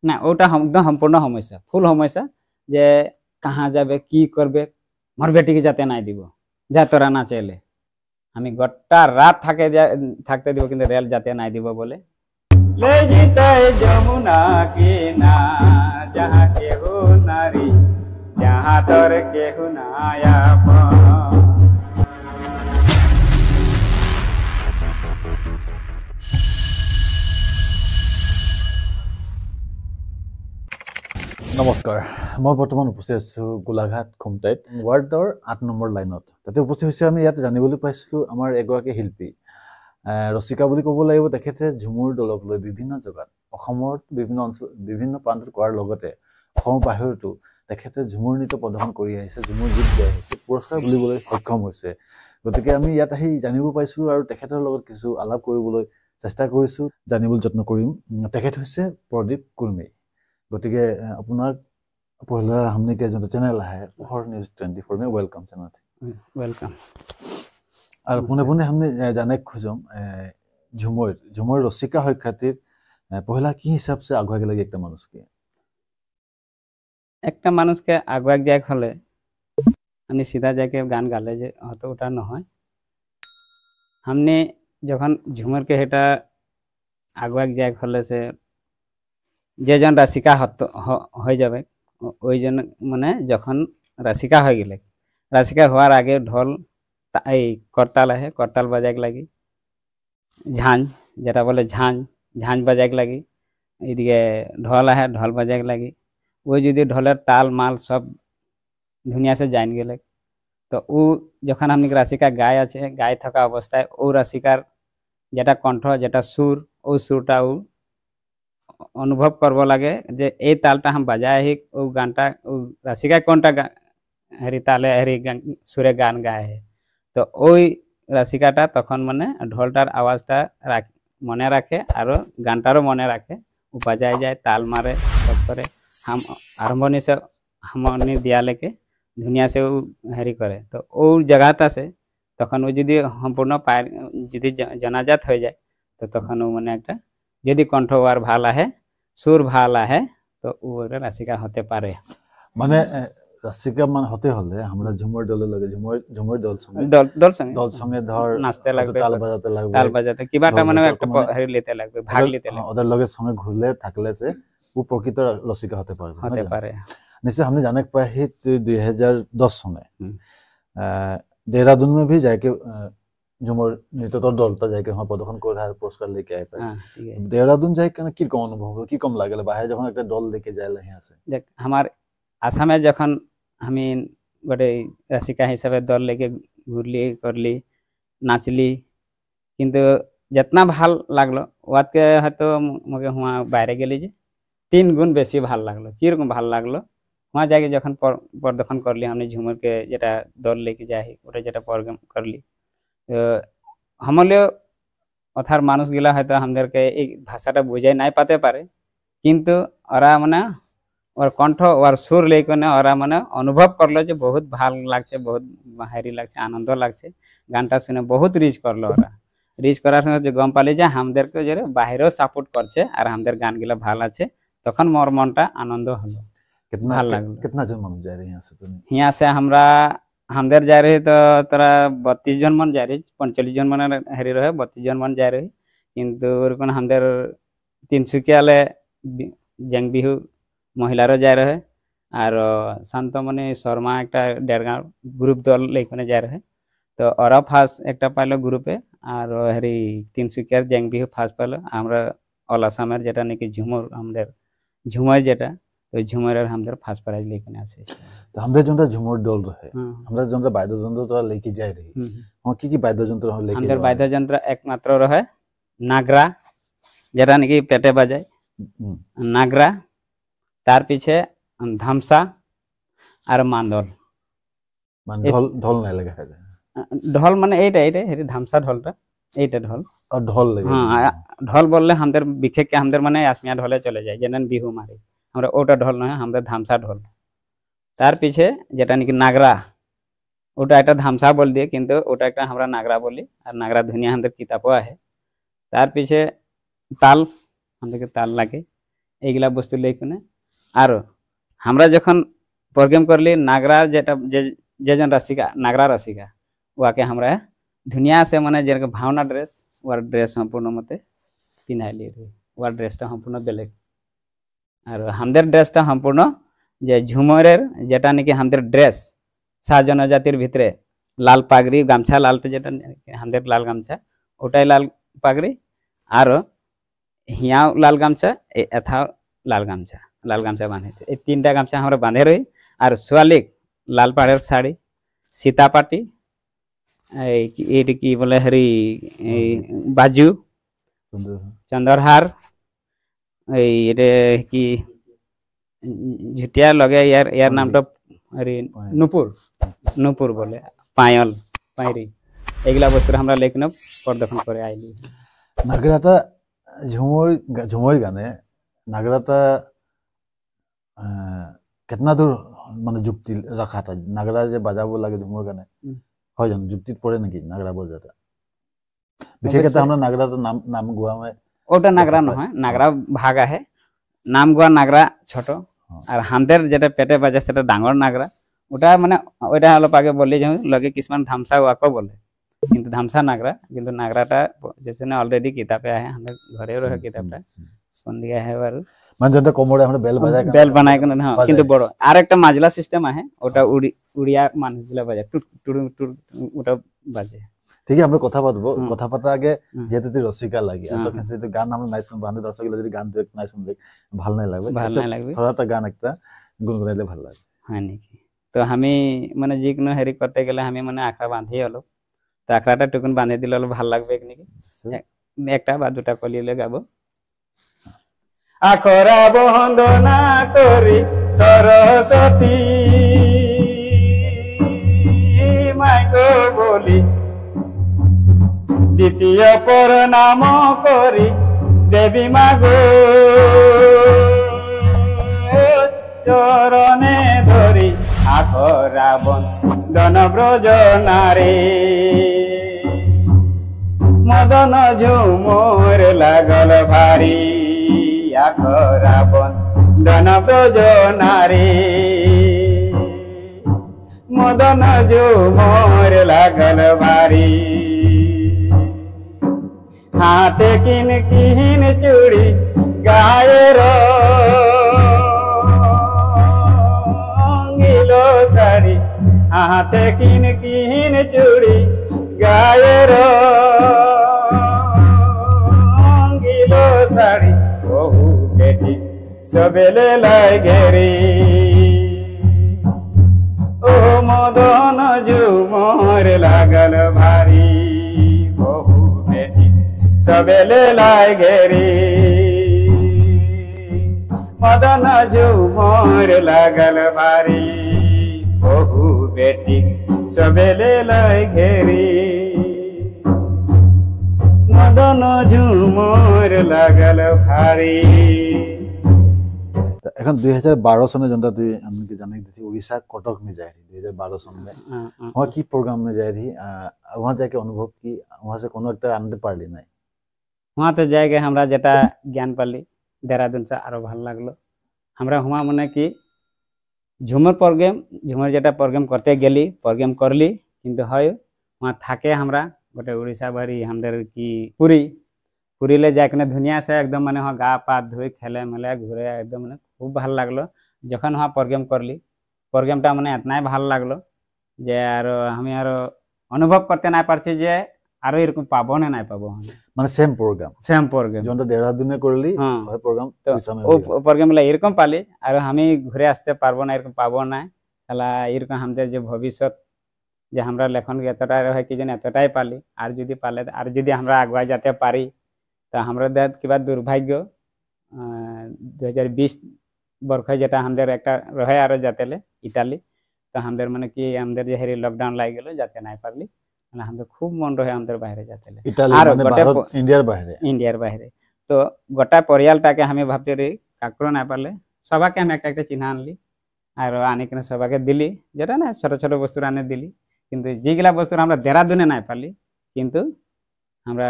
না ওটা একদম সম্পূর্ণ সমস্যা ফুল সমস্যা যে কাহা যাবে কি করবে মোর বেটিকে যাতে নাই দিব যা তোরা না চাইলে আমি গোটা রাত থাকতে দিব কিন্তু রেল যাতে নাই দিব বলে ले जीते যমুনা কিনা जहाँ केहू नारी जहाँ तोर केहू नाया নমস্কাৰ মই বৰ্তমান উপস্থিত আছো গোলাঘাট খুমটাইত ৱাৰ্ডৰ ৮ নম্বৰ লাইনত তাতে উপস্থিত হৈছে আমি ইয়াত জানিবলৈ পাইছিলো আমাৰ এগৰাকী শিল্পী ৰচিকা বুলি ক'ব লাগিব তেখেতে ঝুমুৰ দলক লৈ বিভিন্ন জেগাত অসমৰ বিভিন্ন অঞ্চল বিভিন্ন প্ৰান্তত কৰাৰ লগতে অসমৰ বাহিৰতো তেখেতে ঝুমুৰ নৃত্য প্ৰদৰ্শন কৰি আহিছে ঝুমুৰ গীত গাই আহিছে পুৰস্কাৰ বুলিবলৈ সক্ষম হৈছে গতিকে আমি ইয়াত আহি জানিব পাইছিলো আৰু তেখেতৰ লগত কিছু আলাপ কৰিবলৈ চেষ্টা কৰিছো জানিবলৈ যত্ন কৰিম তেখেত হৈছে প্ৰদীপ কুৰ্মী গতিকে আপোনাক পহলা हमने के जो चैनल है और न्यूज़ 24 में वेलकम चैनल वेलकम और पुणे पुणे हमने जाने खुजम झुमर रसिका হয় খাতির পহলা কি হিসাব से আগুয়া লাগে একটা মানুষকে আগুয়া যায় হলে আমি সিধা যাকে গান গালে যে হয়তো ওটা নহয় हमने যখন ঝুমর কে এটা আগুয়া যায় হলে সে যে জন রাসিকা হয়ে যাবে ওই জন মানে যখন রাসিকা হয়ে গেলে রাসিকা হওয়ার আগে ঢোল এই করতাল আছে করতাল বাজাক লাগি ঝাঁঝ যেটা বলে ঝাঁঝ ঝাঁঝ বাজাক লাগি এইদিকে ঢোল আছে ঢোল বাজাক লাগি ওই যদি ঢোলের তাল মাল সব দুনিয়া সে জান গেলে তো ও যখন আমি রাসিকা গায় আছে গায় থাকা অবস্থায় ও রাসিকার যেটা কণ্ঠ যেটা সুর ও সুরটা ও অনুভব করব লাগে যে এই তালটা हम बजाए ही वो गानटा रसिका कोनटा हरी ताले हरी सुरे गान गाए है तो ওই रसिकाटा তখন মানে ঢোলটার আওয়াজটা মনে রাখে আর গানটারও মনে রাখে ও বাজায় যায় তাল মারে সব করে हम हारमोनी से हारमोनी दिया लेके दुनिया से हरी करे तो ও জায়গাটা আছে তখন ও যদি সম্পূর্ণ যদি জানাজাত হয়ে যায় তো তখন ও মানে একটা যদি কণ্ঠ আর ভালো আহে সুর ভালো আহে তো ওটা রাসিকা হতে পারে মানে রাসিকা মান হতে হলে আমরা ঝুমুর দলে লাগে ঝুমুর দল সঙ্গে ধর নাচতে লাগবে তাল বাজাতে কিবাটা মানে একটা হেৰি লেতে লাগবে ভাগ লেতে লাগবে ওদের লগে সঙ্গে ঘুরলে থাকলে সে ও প্রকৃত রসিকা হতে পারে নিশ্চয় हमने जाने पाए ही 2010 सने देहरादून में भी जाके झुमर नृत्य दलता जाके वहाँ प्रदर्शन कर रहा है पुरस्कार लेके आए पाए देहरादून जाए কি কম অনুভব হলো কি কম লাগলে বাইরে যখন একটা দল लेके যাইলে यहाँ से देख हमार आसामे যখন আমি গটে রাসিকা হিসাবে দল लेके ঘুরলি করলি নাচলি কিন্তু जितना ভাল লাগলো ওয়াতকে হয়তো মগে হুয়া বাইরে গেলি যে 3 গুণ বেশি ভাল লাগলো কি রকম ভাল লাগলো वहाँ जाके যখন প্রদর্শন করলি আমি ঝুমর के যেটা দল लेके যাই ওটা যেটা প্রোগ্রাম করলি हमले অথার মানুষগুলা হয়তো আমাদেরকে এই ভাষাটা বুঝাই নাই পাতে পারে কিন্তু ওরা মানে ওর কণ্ঠ ওর সুর লেকনে ওরা মানে অনুভব করলো যে বহুত ভালো লাগছে বহুত হারি লাগছে আনন্দ লাগছে গানটা শুনে বহুত রিচ করলো ওরা রিচ করার সঙ্গে যে গম পালি যে আমাদেরকে যে বাইরেও সাপোর্ট করছে আর আমাদের গানগুলা ভালো আছে তখন মোর মনটা আনন্দ হলো ভালো লাগলো कितना जन মানুষ যায় রে यहाँ से তুমি यहाँ से हमरा हमदर जा रही तो तोरा 32 जन मन जा रही 45 जन मन हेरी रहे 32 जन मन जा रही किंतु ओरकन हमदर 300 ले जंग बिहु महिलारो जा रहे और शांतमणि शर्मा एक डेरगांव ग्रुप दल लेकने जा रहे तो और फार्स्ट एक पाइलो ग्रुपे और हेरी 300 जंग बिहु फार्स्ट पाइलो हमरा ऑल आसामेर जेटा नाकि झुमर हमदर झुमर जेटा तो झुमर हमदर फार्स्ट प्राइज लेके आसे तो हमदर जोंटा झुमर दल रहे हमरा जोंटा वाद्ययंत्र तोरा लेके जाय रही हम की वाद्ययंत्र लेके हमदर वाद्ययंत्र एकमात्र रहे नागरा जेटा नाकि पेटे बजाय नागरा तार पीछे धमसा और मांदल ढोल नहीं लगा है ढोल माने এইটা হেৰি ধামসা ঢোলটা এইটা ঢোল और ढोल लगे हां ঢোল বললে আমাদের বিশেষ কে আমাদের মানে আসমিয়া ঢোলে চলে যায় যেন বিহু মারে আমরা ওটা ঢোল নয় আমাদের ধামসা ঢোল তার পিছে যেটা নাকি নাগরা ওটা একটা ধামসা বল দিয়ে কিন্তু ওটা একটা আমরা নাগরা বলি আর নাগরা ধুনিয়া আমাদের কিতাবও আছে তার পিছে তাল আমাদেরকে তাল লাগে এইগুলা বস্তু লেখুনে। আর আমরা যখন প্রোগ্রাম করলি নাগরা যেটা যেজন রাসিকা নাগরা রাসিকা ওয়াকে আমরা ধুনিয়া সে মানে যেরকম ভাওনা ড্রেস ওয়ার ড্রেস সম্পূর্ণ মতে পিনাইলি ওয়ার ড্রেসটা সম্পূর্ণ বেলেগ। আর আমাদের ড্রেসটা সম্পূর্ণ যে ঝুমরের যেটা নাকি আমাদের ড্রেস শাহ জনজাতির ভিতরে লাল পাগড়ি গামছা লালটা যেটা আমাদের লাল গামছা ওটাই লাল পাগড়ি আর হিয়াও লাল গামছা এথাও লাল গামছা বাঁধে এই 3টা গামছা আমরা বাঁধে রই। আর সোয়ালিক লাল পাড়ের শাড়ি সীতাপাটি এইটা কি বলে হরি বাজু চন্দরহার এই এটা কি ঝুটিয়া লগে ইয়ার নামটা হরি নুপুর বলে পায়ল পায়রি এইগুলা বস্তু আমরা লেখনে প্রদর্শন করে আইলি। নাগরাটা ঝুমর গানে নাগরাটা कितना दूर মানে যুক্তি রাখাটা নাগরা যে বাজাবো লাগে ঝুমর গানে হয় জানো যুক্তিত পড়ে নাকি নাগরা বাজাটা বিশেষত আমরা নাগরাটা নাম গোয়া में ওটা নাগরা নহয় নাগরা ভাগ আহে নাম গোয়া নাগরা ছোট আর হামদের যেটা পেটে বাজে সেটা ডাঙর নাগরা ওটা মানে ওইটা হলো আগে বলি যে লগে কিসমান ধামসা ওয়াকো বলে কিন্তু ধামসা নাগরা কিন্তু নাগরাটা যেখানে অলরেডি কিতাবে আহে আমাদের ঘরেও রহে কিতাবটা কোন দিকে আহে আর মানে যত কোমরে আমরা বেল বানায় কেন হ্যাঁ কিন্তু বড় আর একটা মাজলা সিস্টেম আহে ওটা উড়িয়া মানুষগুলা বাজে টুট টুট ওটা বাজে। ঠিক আছে আমরা কথা পাতবো কথা পাতা আগে যেহেতু তুই রসিকা লাগি এত কিছু তো গান আমরা নাই শুনবো আমাদের দর্শকগুলো যদি গান দেখ নাই শুনবে ভালো নাই লাগবে থোড়াটা গান একটা গুনগুনাইলে ভালো লাগবে হয় নাকি। তো আমি মানে যে কোনো হেরি করতে গেলে আমি মানে আখড়া বাঁধি হলো তো আখড়াটা টুকুন বাঁধে দিলে হলো ভালো লাগবে নাকি একটা বা দুটা কলিলে গাবো। আখড়া বন্দনা করি সরস্বতী মাইগো বলি দ্বিতীয় প্রণাম করি দেবী মাগো চরণে ধরি আখড়া বন্দন ব্রজ নারী মদন ঝুমর লাগল ভারী আখড়া বন্দন ব্রজ নারী মদন ঝুমর লাগল ভারী হাতে কিন কিন চুড়ি গায়ের রঙিলো শাড়ি হাতে কিন কিন চুড়ি গায়ের রঙিলো শাড়ি বহু বেটি সবেলে লাগে রে ও মদন ঝুমর লাগল ভারী বহু বেটি সবেলে লাগে রে মদন ঝুমর লাগল ভারী বহু বেটি সবেলে লাগে রে মদন ঝুমর লাগল ভারী। এখন 2012 सने जनता तुई हमने के जाने थी उड़ीसा कटक में जाए थी 2012 सन में वहाँ की प्रोग्राम में जाए थी वहाँ जाके अनुभव की वहाँ से कोनो একটা আনতে পারলি নাই वहाँ तो जाएगा हमरा जेटा ज्ञान पाली देहरादून से आरो ভালো লাগলো हमरा हुआ मने कि झुमर जेटा प्रोग्राम करते गेली प्रोग्राम करली किंतु হয় वहाँ থাকে हमरा गोटे उड़ीसा बारी हमদের की पुरी ले जाके दुनिया से एकदम माने वहाँ गा पा धोई खेले मेले घुरे एकदम माने खूब ভালো লাগলো যখন वहाँ प्रोग्राम करली प्रोग्रामটা মানে এতনাই ভালো লাগলো যে আর আমি আর অনুভব করতে না পারছি যে আরো এরকম পাবো না নাই পাবো মানে সেম প্রোগ্রাম যেটা দেহরাদুনে করলি ওই প্রোগ্রাম ও প্রোগ্রামগুলো এরকম পালি আর আমি ঘুরে আসতে পারবো না এরকম পাবো না শালা এরকম আমাদের যে ভবিষ্যৎ যে আমরা লেখন এতটাই হয় কি যেন এতটাই পালি আর যদি পালে আর যদি আমরা আগুয়া যেতে পারি তা আমরা কিবা দুর্ভাগ্য 2020 বর্ষ যেটা আমাদের একটা রহে আরো যাতেলে ইতালি তো আমাদের মানে কি আমাদের যে হেরি লকডাউন লাগি গেল যাতে নাই পারলি মানে আমাদের খুব মন রহে আমাদের বাইরে যাতেলে আর ভারত ইন্ডিয়ার বাইরে তো গোটা পরিয়ালটাকে আমি ভাবতে রে কাকরো না পারলে সবাইকে আমি একটা একটা চিহ্ন আনলি আর আনি কিনা সবাইকে দিলি যেটা না ছোট ছোট বস্তু আনে দিলি কিন্তু যেগুলা বস্তু আমরা দেহরাদুনে নাই পারলি কিন্তু আমরা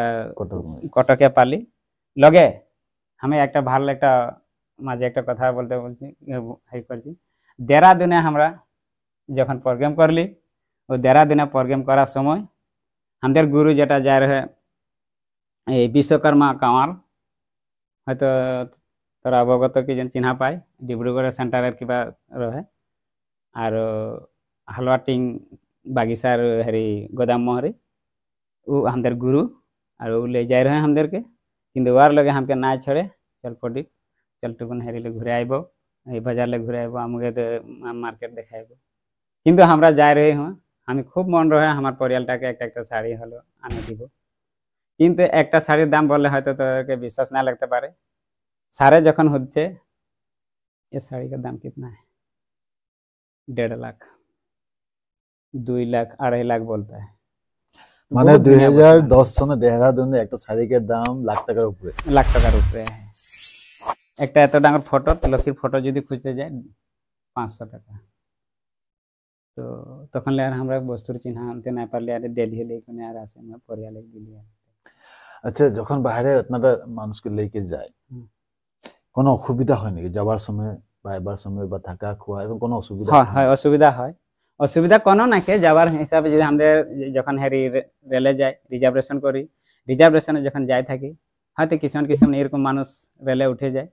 কটকে পালি লগে আমি একটা ভালো একটা মাঝে একটা কথা বলতে বলছি হাই করছি দেরাদুনে আমরা যখন প্রোগ্রাম করলি ও দেরাদুনে প্রোগ্রাম করার সময় আমাদের গুরু যেটা যায় রহে এই বিশ্বকর্মা কামাল হয়তো তোরা অবগত কি যেন চিহ্না পায় ডিব্রুগড়ের সেন্টারের কিবা রহে আর হালুয়াটিং বাগিচার হেরি গোদাম মহরি ও আমাদের গুরু আর ও ले যাই রহে আমাদেরকে কিন্তু ওর লগে हमके না ছড়ে চল পড়ি চল টুকুন হেরিলে ঘুরে আইব এই বাজারলে ঘুরে আইব আমাকে মার্কেট দেখাইব কিন্তু আমরা যাই রহি হ্যাঁ আমি খুব মন রহে আমার পরিয়ালটাকে একটা একটা শাড়ি হলো আনে দিব কিন্তু একটা শাড়ির দাম বললে হয়তো তোকে বিশ্বাস না लगते पारे सारे जखन होते ये साड़ी का दाम कितना है 1.5 लाख 2 लाख 2.5 लाख बोलता है মানে बहुत दुनिया 2010 সনে দেহরাদুনে একটা শাড়ির দাম লাখ টাকার উপরে लाख টাকার উপরে একটা এত ডাঙর ফটো লক্ষ্মীর ফটো যদি খুঁজতে যায় 500 টাকা তো তখন আর আমরা বস্তুর চিহ্ন আনতে না পারলে আর দিল্লি লেখনে আর আসে না পরিয়ালে দিল্লি আচ্ছা যখন বাইরে আপনারা মানুষকে লেকে যায় কোনো অসুবিধা হয় নাকি যাবার সময় বা এবার সময় বা থাকা খাওয়া এরকম কোনো অসুবিধা হয় হয় অসুবিধা হয় অসুবিধা কোনো নাকি যাবার হিসাবে যদি আমাদের যখন হেরি রেলে যায় রিজার্ভেশন করি রিজার্ভেশনে যখন যাই থাকি হয়তো কিছু কিছু এরকম মানুষ রেলে উঠে যায়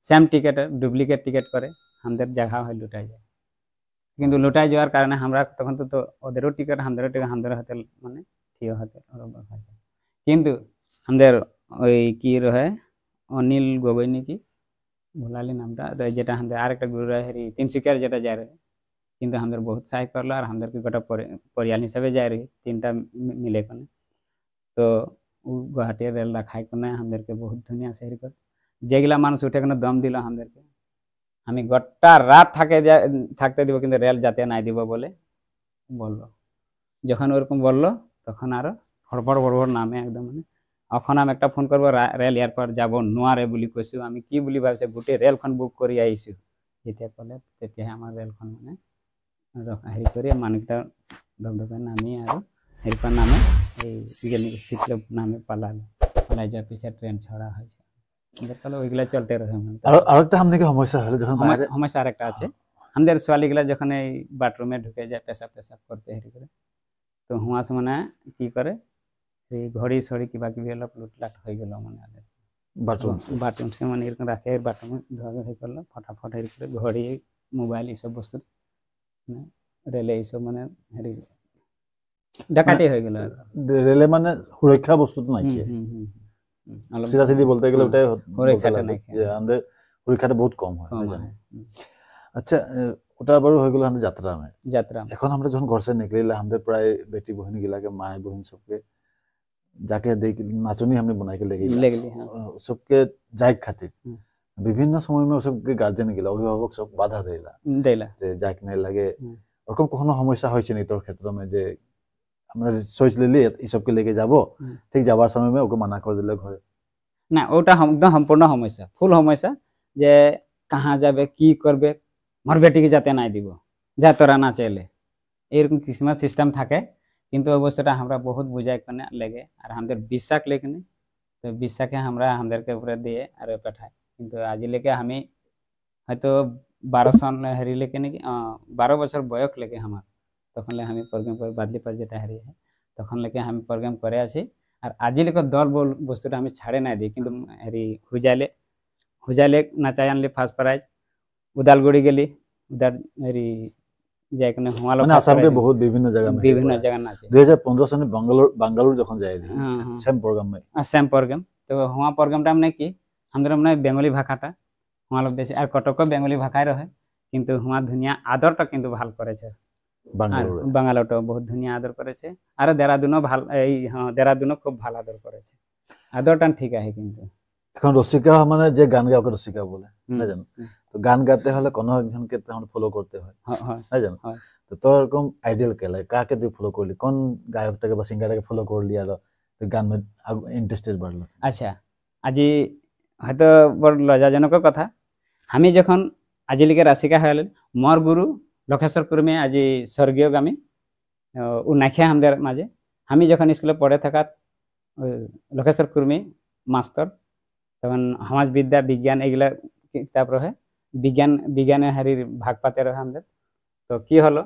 সেম টিকেটের ডুপ্লিকেট টিকেট করে আমাদের জায়গা হয় লুটাই যায় কিন্তু লুটাই যাওয়ার কারণে আমরা তখন তো ওদেরও টিকিট আমাদেরও টিকিট আমাদের হাতে মানে ঠিক হাতে কিন্তু আমাদের ওই কি রহে অনিল গগৈ নাকি ভোলালি নামটা তো যেটা আমাদের আরেকটা গুরু রহে হেরি তিনসুকিয়ার যেটা যায় রহে কিন্তু আমাদের বহুত সাহায্য করলো আর আমাদেরকে গোটা পরিয়াল হিসাবে যায় রহি তিনটা মিলে কোনে তো গুয়াহাটি রেল রাখাই কোনে আমাদেরকে বহুত ধুনিয়া সেহরি করে যেগুলা মানুষ উঠে কোনো দম দিল আমাদেরকে আমি গোটা রাত থাকতে দিব কিন্তু রেল যাতে নাই দিব বলে বললো যখন ওরকম বললো তখন আরো হড়বড় বড়বড় নামে একদম মানে এখন আমি একটা ফোন করবো রেল এয়ারপোর্ট যাব নোয়ারে বলি কৈছো আমি কি বলি ভাবছে গোটে রেলখন বুক কৰি আইছো যেতে কলে তেতিয়া আমাৰ ৰেলখন মানে হেৰি কৰি মানুহটা দমদমে নামি আৰু হেৰিপাৰ নামে এই সিটলে নামে পালাই যাওয়ার পিছে ট্রেন ছড়া হয়েছে তাহলে ওইগুলা চলতে রহে আর একটা আমাদের সমস্যা হলো যখন বাইরে সমস্যা আরেকটা আছে আমাদের ছোৱালীগুলা যখন এই বাথরুমে ঢুকে যায় পেশাব করতে হেরি করে তো হুঁয়াস মানে কি করে এই ঘড়ি সড়ি কিবা কিবি অলপ লুটলাট হয়ে গেল মানে বাথরুম সে মানে এরকম রাখে বাথরুমে ধোয়া হয়ে করলো ফটাফট হেরি করে ঘড়ি মোবাইল এইসব বস্তু রেলে এইসব মানে হেরি ডাকাতি হয়ে গেল রেলে মানে সুরক্ষা বস্তুটো নাকি সিধা সিধি বলতে গেলে ওটাই সুরক্ষাটা নাকি যে আমাদের সুরক্ষাটা বহুত কম হয় জানেন আচ্ছা ওটা বাৰু হয়ে গেল আমাদের যাত্রা এখন আমরা যখন ঘর से निकले हमদের প্রায় बेटी बहन गिला के माए बहन सबके जाके देख नाचनी हमने बना के ले गई सबके जायक खातिर বিভিন্ন সময় में सबके গার্জিয়ান গিলা অভিভাবক সব বাধা দেলা যে যাক নাই লাগে ওরকম কোনো সমস্যা হয়েছে নি তোর ক্ষেত্রে में যে আমরা সোচ লিলি এই সবকে लेके যাব ঠিক যাবার সময় में ওকে মানা করে দিলে ঘরে না ওটা একদম সম্পূর্ণ সমস্যা ফুল সমস্যা যে कहां যাবে কি করবে মোর বেটিকে যাতে নাই দিব যা তোরা না চাইলে এরকম কিসমত সিস্টেম থাকে কিন্তু অবস্থাটা আমরা বহুত বুঝাই কোনে লাগে আর আমাদের বিশ্বাস লেখনে তো বিশ্বাসে আমরা আমাদেরকে উপরে দিয়ে আর পাঠায় কিন্তু আজ লেকে আমি হয়তো 12 সন হেরি লেকে নাকি 12 বছর বয়স লেকে আমার তখন লে আমি প্রোগ্রাম করে বাদলি पर যেটা হেরি তখন লেকে আমি প্রোগ্রাম করে আছি আর আজ লেকে দল বস্তুটা আমি ছাড়ে না দিই কিন্তু হেরি হুজাইলে নাচাই আনলে ফার্স্ট প্রাইজ উদালগুড়ি গেলি উদার হেরি যাই কোনে হুয়ালো মানে আসামে বহুত বিভিন্ন জায়গা নাচে 2015 সনে বাঙ্গালোর যখন যাই সেম প্রোগ্রাম তো হুয়া প্রোগ্রামটা মানে কি আমাদের মানে বেঙ্গলি ভাষাটা হুয়ালো বেশি আর কটক বেঙ্গলি ভাষায় রহে কিন্তু হুয়া ধুনিয়া আদরটা কিন্তু ভাল করেছে বাঙ্গালোরটা বহুত ধুনিয়া আদর করেছে আর দেরাদুনও ভাল এই দেরাদুনও খুব ভালো আদর করেছে আদরটা ঠিক আছে কিন্তু এখন রসিকা মানে যে গান গাওকে রসিকা বলে না জানো তো গান গাতে হলে কোনো একজনকে তখন ফলো করতে হয় না জানো তো তোর এরকম আইডিয়াল কে লাগে কাকে তুই ফলো করলি কোন গায়কটাকে বা সিঙ্গারটাকে ফলো করলি আর তুই গান মে ইন্টারেস্টেড বাড়লো আচ্ছা আজি হয়তো বড় লজ্জাজনক কথা আমি যখন আজিলিকে রাশিকা হলেন মোর গুরু লক্ষেশ্বর কুর্মী আজি স্বর্গীয় গামী ও নাখিয়া আমাদের মাঝে আমি যখন স্কুলে পড়ে থাকা লক্ষেশ্বর কুর্মী মাস্টার তখন সমাজ বিদ্যা বিজ্ঞান এগুলা কিতাপ রহে বিজ্ঞানের হেরির ভাগ পাতে রহে আমাদের। তো কি হলো,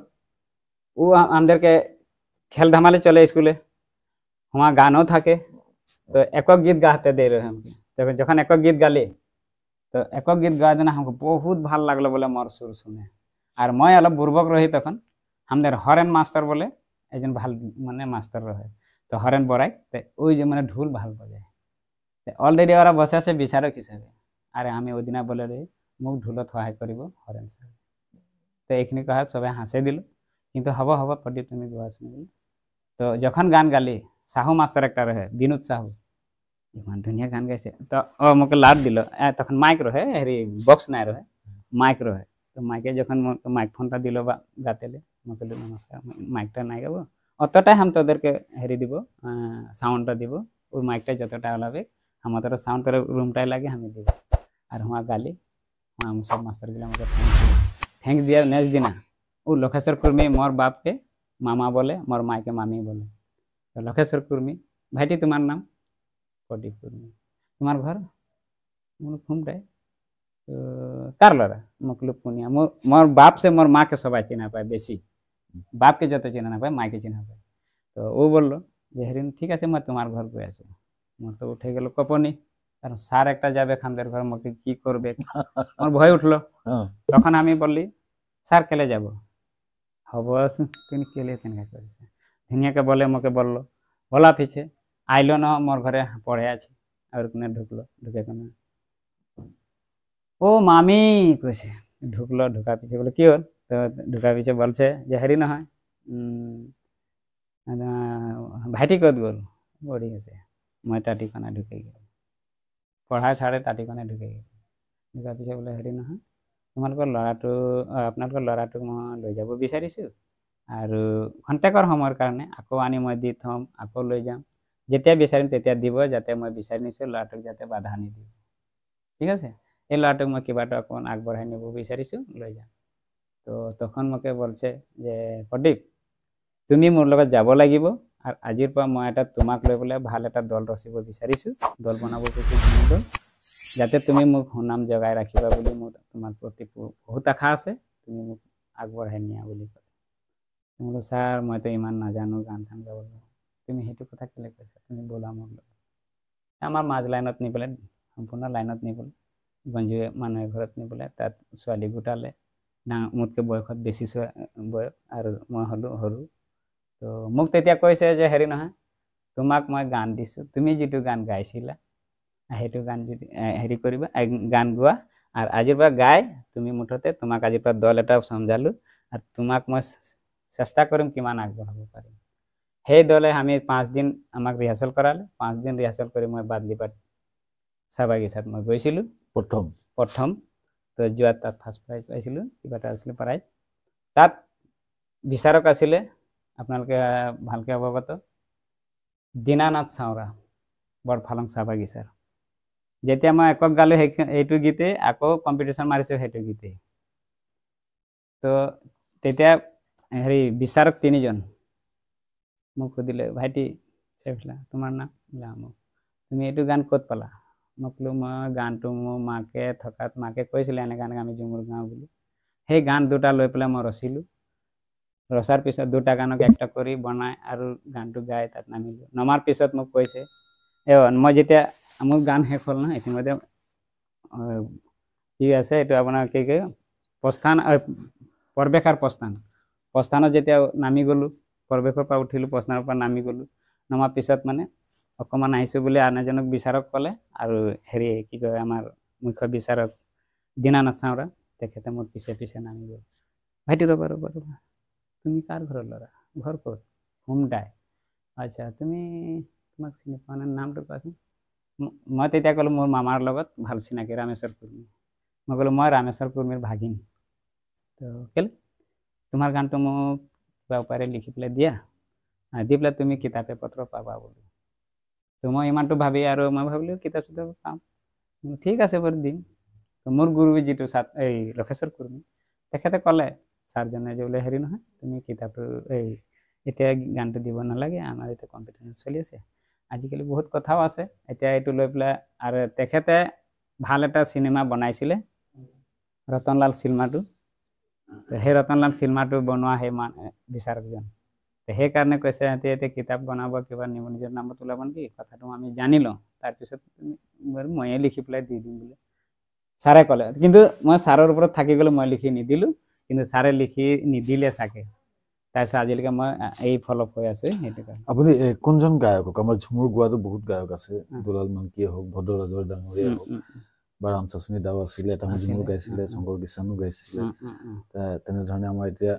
ও আমাদেরকে খেল ধামালে চলে স্কুলে, वहाँ गानों থাকে। तो एকক गीत गाते दे रहे हमके। तो যখন একক গীত গালি, তো একক গীত গাওয়া দিন আমাকে বহুত ভাল লাগলো বলে মোর সুর শুনে। আর মই অলপ বুর্বক রহি তখন, আমাদের হরেন মাস্টার বলে একজন ভাল মানে মাস্টার রহে। তো হরেন বড়াই, তো ওই যে মানে ঢোল ভাল বাজায়। অলরেডি ওরা বসে আছে বিচারক হিসাবে, আরে আমি ওই দিনা বলে রে মোক ঢোলত সহায় করিব হরেন স্যার। তো এইখিনি কথা সবাই হাসে দিল, কিন্তু হব হব প্রদীপ তুমি গোয়া শুনি। তো যখন গান গালি, সাহু মাস্টার একটা রহে বিনোদ সাহু, ইমান ধুনিয়া গান গাইছে। তো মোকে লাট দিল, তখন মাইক রহে, হেৰি বক্স নাই রহে, মাইক রহে। তো মাইকে যখন মাইক ফোনটা দিল বা গাতেলে, মোকে নমস্কার, মাইকটা নাই গাবো, অতটাই हम তোদেরকে হেৰি দিব, সাউন্ডটা দিব, ওই মাইকটা যতটা ওলাবে আমার তোরা সাউন্ড করে রুমটাই লাগে আমি দিব। আর হুয়া গালি, আমি সব মাস্টার গিলা আমাকে থ্যাংক দিয়ার নেক্সট দিনা ও লক্ষেশ্বর কুর্মী মোর বাপকে মামা বলে, মোর মাইকে মামি বলে। তো লক্ষেশ্বর কুর্মী, ভাইটি তোমার নাম? প্রদীপ কুর্মী। তোমার ঘর? ঘুমটায়। তো কার লড়া? মকলুব পুনিয়া। মোর বাপ সে মোর মাকে সবাই চিনা পায় বেশি, বাপকে যত চিনা না পায় মাইকে চিনা পায়। তো ও বললো যে হেরিন ঠিক আছে মই তোমার ঘর গিয়ে আছে। মোর তো উঠে গেল কপনি, কারণ স্যার একটা যাবে খামদের ঘর, মোকে কি করবে, আমার ভয় উঠলো। তখন আমি বললি স্যার কেলে যাব, হব তিনি কেলে তেনকা করেছে ধুনিয়াকে বলে, মোকে বললো, বলা পিছে আইলো না মোর ঘরে পড়ে আছে। আর কোনে ঢুকলো, ঢুকে কোনে ও মামি কইছে, ঢুকলো, ঢুকা পিছে বলে কি হল? তো ঢুকা পিছে বলছে যে হেরি নহয়, ভাইটি কত গল? পড়ি গেছে। মই টাটিকনা ঢুকে গেল, পঢ়া ছাড়ে টাটিকনা ঢুকে গেল। ঢুকা পিছে বোলে হেৰি নহয়, তোমালোকৰ ল'ৰাটো আপোনালোকৰ ল'ৰাটোক মই লৈ যাব বিচাৰিছোঁ, আৰু খন্তেকৰ সময়ৰ কাৰণে আকৌ আনি মই দি থ'ম, আকৌ লৈ যাম, যেতিয়া বিচাৰিম তেতিয়া দিব, যাতে মই বিচাৰি নিছোঁ ল'ৰাটোক যাতে বাধা নিদিব, ঠিক আছে? এই ল'ৰাটোক মই কিবা এটা অকণমান আগবঢ়াই নিব বিচাৰিছোঁ, লৈ যাম। তো তখন মোকে বলছে যে প্ৰদীপ তুমি মোৰ লগত যাব লাগিব, আৰু আজিৰ পৰা মই এটা তোমাক লৈ পেলাই ভাল এটা দল ৰচিব বিচাৰিছোঁ, দল বনাব বিচাৰিছোঁ, যাতে তুমি মোক সুনাম জগাই ৰাখিবা বুলি মোৰ তোমাৰ প্ৰতি বহুত আশা আছে, তুমি মোক আগবঢ়াই নিয়া বুলি কয়। মই বোলো ছাৰ মইতো ইমান নাজানো গান চান গাবলৈ, তুমি সেইটো কথা কেলে কৈছা, তুমি ব'লা মোৰ লগত। আমাৰ মাজ লাইনত নি পেলাই, সম্পূৰ্ণ লাইনত নি পেলাই গঞ্জুৱে মানুহ ঘৰত নি পেলাই তাত ছোৱালী গোটালে, মোতকৈ বয়সত বেছি বয়স, আৰু মই হ'লো সৰু। তো মোক তেতিয়া কৈছে যে হেৰি নহয়, তোমাক মই গান দিছোঁ, তুমি যিটো গান গাইছিলা সেইটো গান যদি হেৰি কৰিবা, গান গোৱা, আৰু আজিৰ পৰা গাই তুমি মুঠতে তোমাক আজিৰ পৰা দল এটা সমজালো, আৰু তোমাক মই চেষ্টা কৰিম কিমান আগবঢ়াব পাৰিম। সেই দলে আমি 5 দিন আমাক ৰিহাৰ্চেল কৰালে, 5 দিন ৰিহাৰ্চেল কৰি মই বাদলিপাট চাহবাগিচাত মই গৈছিলোঁ প্ৰথম। তো যোৱাত তাত ফাৰ্ষ্ট প্ৰাইজ পাইছিলোঁ, কিবা এটা আছিলে প্ৰাইজ। তাত বিচাৰক আছিলে আপোনালোকে ভালকৈ অৱগত, দীনানাথ চাওৰা, বৰফালং চাহবাগিচাৰ। যেতিয়া মই একক গালোঁ সেইটো গীতে, আকৌ কম্পিটিশ্যন মাৰিছোঁ সেইটো গীতে। তো তেতিয়া হেৰি বিচাৰক 3 জন মোক সুধিলে, ভাইটি চেফলা তোমাৰ নাম? মোক তুমি এইটো গান ক'ত পালা? মই ক'লো মই গানটো মোৰ মাকে থকাত মাকে কৈছিলে এনেকৈ এনেকৈ আমি ঝুমুৰ গাওঁ বুলি, সেই গান দুটা লৈ পেলাই মই ৰচিলোঁ। ৰচাৰ পিছত দুটা গানক একটা কৰি বনাই আৰু গানটো গাই তাত নামিলোঁ। নমাৰ পিছত মোক কৈছে, মই যেতিয়া মোৰ গান শেষ হ'ল নহয়, ইতিমধ্যে কি আছে এইটো আপোনাৰ কি কয় প্ৰস্থান, প্ৰৱেশৰ প্ৰস্থানত যেতিয়া নামি গ'লোঁ, প্ৰৱেশৰ পৰা উঠিলোঁ, প্ৰস্থানৰ পৰা নামি গ'লোঁ, নমাৰ পিছত মানে অকণমান আহিছোঁ বুলি আন এজনক বিচাৰক ক'লে, আৰু হেৰি কি কয় আমাৰ মুখ্য বিচাৰক দীনানাথ চাওৰা, তেখেতে মোৰ পিছে পিছে নামি গ'ল। ভাইটি ৰ'বা ৰ'বা ৰ'বা, তুমি কাৰ ঘৰৰ ল'ৰা? ঘৰ ক'ত? ঘুমটাই। আচ্ছা তুমি, তোমাক চিনি পোৱা নাই, নামটো কোৱাচোন। মই তেতিয়া ক'লোঁ মোৰ মামাৰ লগত ভাল চিনাকি ৰামেশ্বৰ কুৰ্মী। মই ক'লোঁ মই ৰামেশ্বৰ কুৰ্মীৰ ভাগিন। তো কেলে? তোমাৰ গানটো মোক কিবা উপায়েৰে লিখি পেলাই দিয়া, দি পেলাই তুমি কিতাপে পত্ৰ পাবা বুলি। তো মই ইমানটো ভাবি আৰু মই ভাবিলোঁ কিতাপ চিতাপ পাম, ঠিক আছে বাৰু দিম। তো মোৰ গুৰু যিটো এই লক্ষেশ্বৰ কুৰ্মী, তেখেতে ক'লে ছাৰজনে যে বোলে হেৰি নহয়, তুমি কিতাপটো এতিয়া গানটো দিব নালাগে, আমাৰ এতিয়া কম্পিটিশ্যন চলি আছে, আজিকালি বহুত কথাও আছে, এতিয়া এইটো লৈ পেলাই। আৰু তেখেতে ভাল এটা চিনেমা বনাইছিলে, ৰতনলাল চিলমাটো সেই ৰতনলাল চিলমাটো বনোৱা সেই বিচাৰকজন সেইকাৰণে কৈছে সিহঁতে এতিয়া কিতাপ বনাব কিবা নিজৰ নামত ওলাব নেকি কথাটো আমি জানি লওঁ তাৰপিছত ময়ে লিখি পেলাই দি দিম বুলি ছাৰে ক'লে কিন্তু মই ছাৰৰ ওপৰত থাকি গ'লে মই লিখি নিদিলোঁ কিন্তু ছাৰে লিখি নিদিলে চাগে তাৰপিছত আজিলৈকে মই এই ফলপ হৈ আছো সেইটো কাৰণে আপুনি কোনজন গায়ক আমাৰ ঝুমুৰ গোৱাটো বহুত গায়ক আছে দুলাল মানকিয়ে হওক ভদ্ৰৰাজৰ ডাঙৰীয়া হওক বা ৰামচাচনী দাও আছিলে এটা ঝুমুৰ গাইছিলে শংকৰ কিষাণো গাইছিলে তেনেধৰণে আমাৰ এতিয়া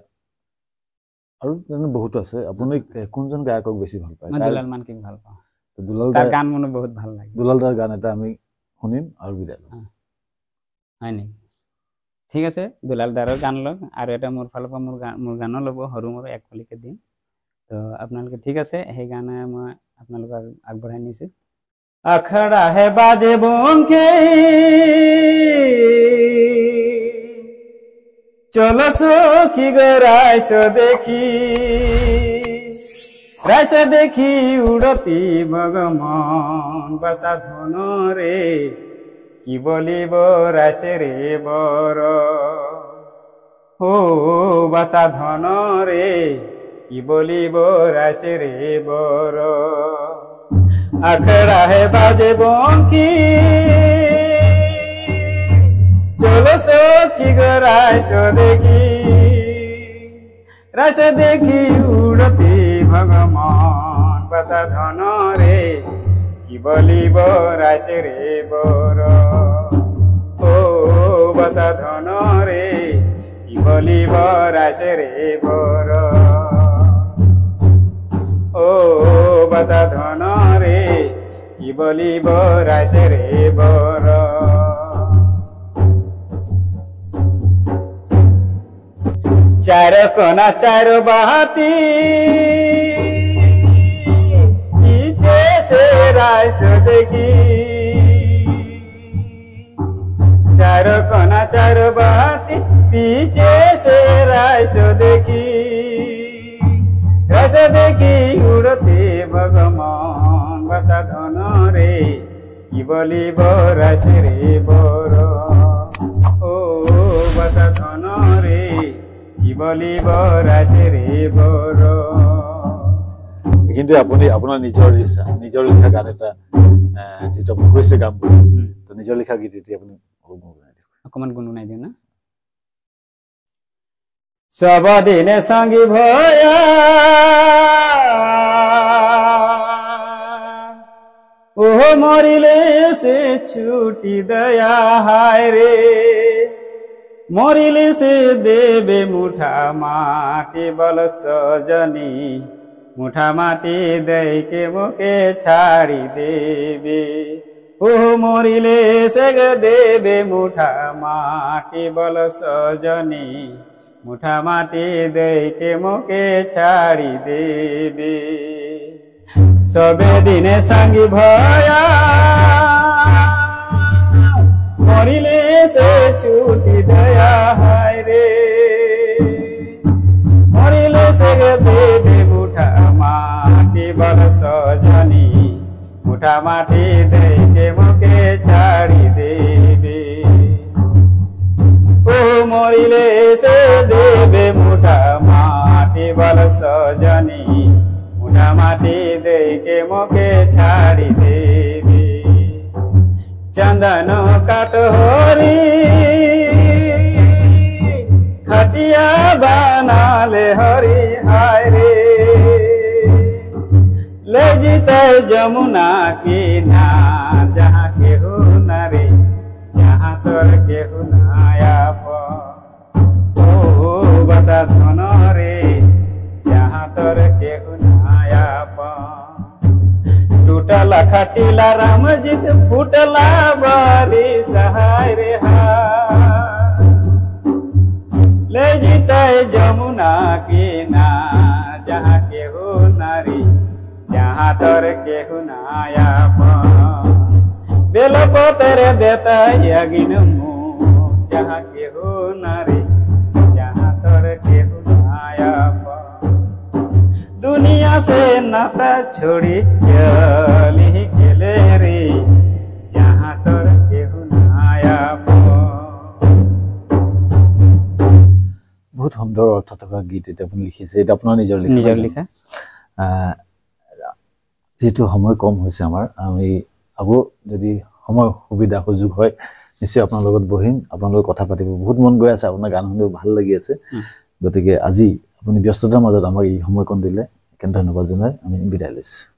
আৰু তেনে বহুত আছে আপুনি কোনজন গায়কক বেছি ভাল পায় মই দুলাল মানকিক ভাল পাওঁ দুলাল দাৰ গান মোৰ বহুত ভাল লাগে দুলাল দাৰ গান এটা আমি শুনিম আৰু বিদায় ল'ম হয় নেকি ঠিক আছে দুলাল দাৰৰ গান লওক আৰু এটা মোৰ ফালৰ পৰা মোৰ গানো ল'ব সৰু মোৰ এক কলিকে দিম তো আপোনালোকে ঠিক আছে সেই গানে মই আপোনালোকক আগবঢ়াই নিছোঁ আখড়া হে বাজে বংকে চলো সখী গো রাইস দেখি উড়তি ভগবান বাসা ধন রে কি বলিব রাইসে রে বর ও বাসা ধন রে কি বলিব রাইসে রে বর আখড়া হে বাজে বংকি চলো সখী গো রাইস দেখি উড়তি ভগবান বাসা ধন রে কি বলিব রাইসে রে বর ও বাসা ধন রে কি বলিব রাইসে রে বর ও বাসা ধন রে কি বলিব রাইসে রে বর চার কোনা চার বাহাতি ইচে সে রাইস দেখি চার কোনা চার বাহাতি পিছে সে রাইস দেখি রাইস দেখি উড়তে ভগবান বাসা ধন রে কি বলিব রাইস রে বর ও বাসা ধন রে কি বলিব রাইসে ৰে বৰ কিন্তু আপুনি আপোনাৰ নিজৰ লিখা গান এটা যেটা আপুনি কৈছে গাম তো নিজৰ লিখা গীত এটি আপুনি গুণগুণাই দিয়ক অকমান গুণগুণাই দিওঁ না সবদিনে সঙ্গী ভয়া ও মরিলে সে ছুটি দয়া হায় রে মরিলে সে দেবে মুঠা মাটি বল সজনী মুঠা মাটি দেইকে মোকে ছাড়ি দেবে ও মরিলে সে দেবে মুঠা মাটি বল সজনী মুঠা মাটি দেইকে মোকে ছাড়ি দেবে সবে দিনে সঙ্গী ভয়া মরিলে সে ছুটি দয়া হায় রে মরিলে সে দেবে মুঠা মাটি বল সজনী মুঠা মাটি দেইকে মোকে ছাড়ি দেবে ও মরিলে সে দেবে মুঠা মাটি বল সজনী মুঠা মাটি দেইকে মোকে ছাড়ি দেবে চন্দন কাঠহরি खटिया बनाले हरि हाय रे ले जीते जमुना की ना जहाँ केहू नारी जहाँ तोर केहू नाया ओ बसा धन रे जहाँ तोर केहू नाया टूटला खटिला रामजीत फूटला बारी सहाय रे ले जीते जमुना की ना जहाँ केहू नारी जहाँ तोर केहू नाया बेल पतर देता यगिन मुँह जहाँ केहू नारी जहाँ तोर केहू नाया दुनिया से नाता छोड़ी चली गेले रे जहाँ तोर केहू नाया বহুত সুন্দৰ অৰ্থ থকা গীত এটা আপুনি লিখিছে, এটা আপোনাৰ নিজৰ লিখা। যেহেতু সময় কম হৈছে আমাৰ, আমি আকৌ যদি সময় সুবিধা সুযোগ হয় নিশ্চয় আপোনাৰ লগত বহিম, আপোনাৰ লগত কথা পাতিব বহুত মন গৈ আছে, আপোনাৰ গান শুনিব ভাল লাগি আছে। গতিকে আজি আপুনি ব্যস্ততাৰ মাজত আমাক এই সময়কণ দিলে, ধন্যবাদ জনাই আমি বিদায় লৈছোঁ।